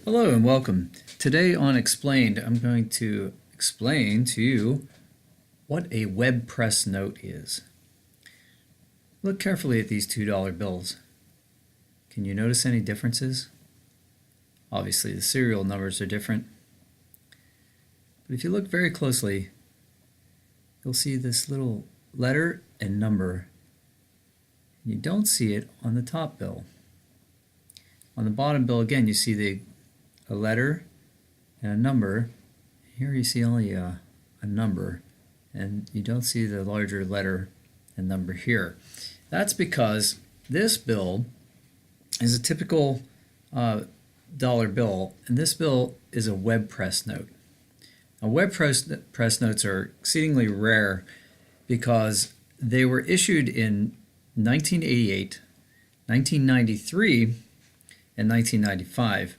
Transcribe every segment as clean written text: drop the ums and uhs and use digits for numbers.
Hello and welcome. Today on Explained, I'm going to explain to you what a web press note is. Look carefully at these $2 bills. Can you notice any differences? Obviously, the serial numbers are different. But if you look very closely, you'll see this little letter and number. You don't see it on the top bill. On the bottom bill, again, you see a letter and a number. Here you see only a number, and you don't see the larger letter and number here. That's because this bill is a typical dollar bill, and this bill is a web press note. Now, web press notes are exceedingly rare because they were issued in 1988, 1993, and 1995.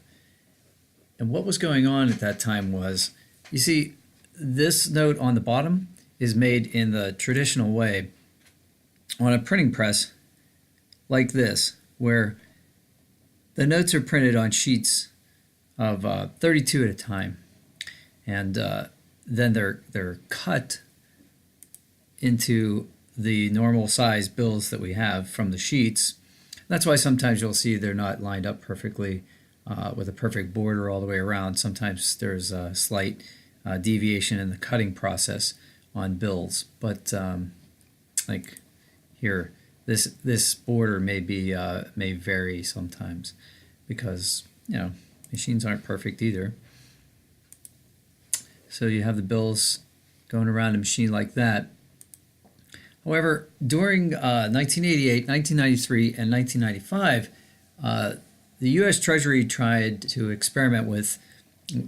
And what was going on at that time was, you see, this note on the bottom is made in the traditional way on a printing press like this, where the notes are printed on sheets of 32 at a time, and then they're cut into the normal size bills that we have from the sheets. That's why sometimes you'll see they're not lined up perfectly with a perfect border all the way around. Sometimes there's a slight deviation in the cutting process on bills, but like here, this border may vary sometimes because machines aren't perfect either. So you have the bills going around a machine like that. However, during 1988, 1993, and 1995, the U.S. Treasury tried to experiment with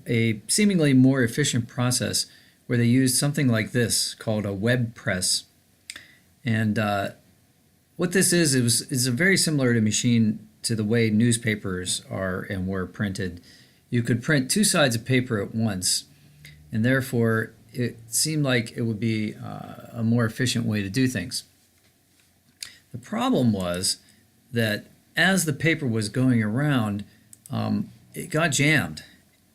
a seemingly more efficient process where they used something like this called a web press. And what this is very similar to machine to the way newspapers are and were printed. You could print two sides of paper at once, and therefore it seemed like it would be a more efficient way to do things. The problem was that as the paper was going around, it got jammed.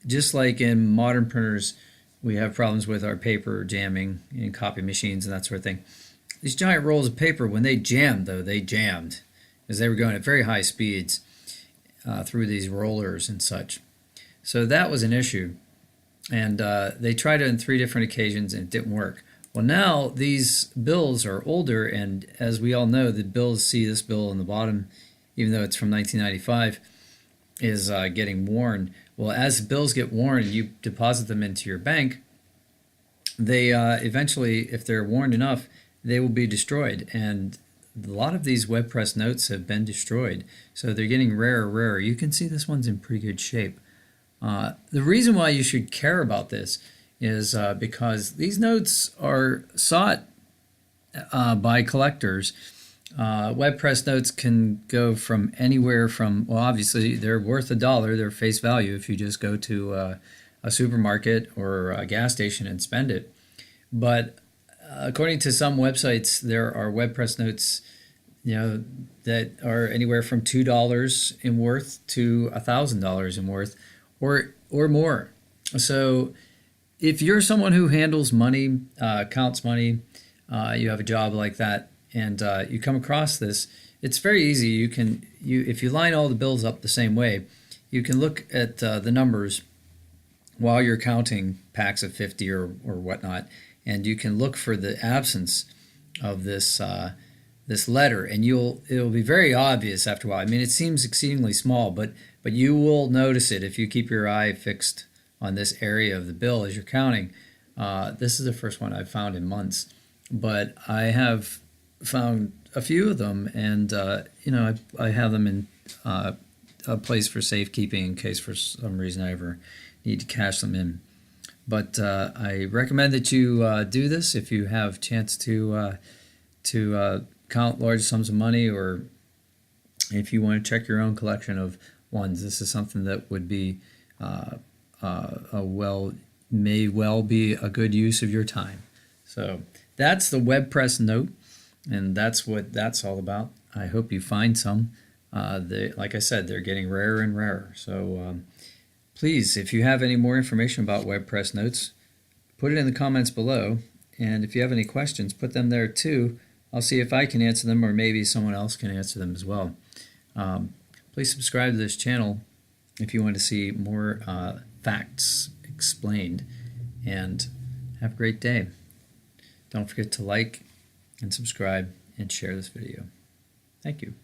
Just like in modern printers, we have problems with our paper jamming in copy machines and that sort of thing. These giant rolls of paper, when they jammed, they jammed as they were going at very high speeds through these rollers and such. So that was an issue. And they tried it on 3 different occasions and it didn't work. Well, now these bills are older, and as we all know, the bills see this bill on the bottom, even though it's from 1995, is getting worn. Well, as bills get worn and you deposit them into your bank, they eventually, if they're worn enough, they will be destroyed. And a lot of these web press notes have been destroyed, so they're getting rarer and rarer. You can see this one's in pretty good shape. The reason why you should care about this is because these notes are sought by collectors. Web press notes can go from anywhere from, well, obviously they're worth $1, they're face value if you just go to a supermarket or a gas station and spend it. But according to some websites, there are web press notes that are anywhere from $2 in worth to $1,000 in worth, or more. So if you're someone who handles money, counts money, you have a job like that, and you come across this, it's very easy. If you line all the bills up the same way, you can look at the numbers while you're counting packs of 50 or whatnot, and you can look for the absence of this letter, and it'll be very obvious after a while. I mean, it seems exceedingly small, but you will notice it if you keep your eye fixed on this area of the bill as you're counting. This is the first one I've found in months, but I have found a few of them, and I have them in a place for safekeeping in case for some reason I ever need to cash them in. But I recommend that you do this if you have a chance to count large sums of money, or if you want to check your own collection of ones. This is something that would be may well be a good use of your time. So that's the web press note, and that's what that's all about. I hope you find some. Like I said, they're getting rarer and rarer. So Please, if you have any more information about WordPress notes, put it in the comments below. And if you have any questions, put them there too. I'll see if I can answer them, or maybe someone else can answer them as well. Please subscribe to this channel if you want to see more facts explained. And have a great day. Don't forget to like and subscribe and share this video. Thank you.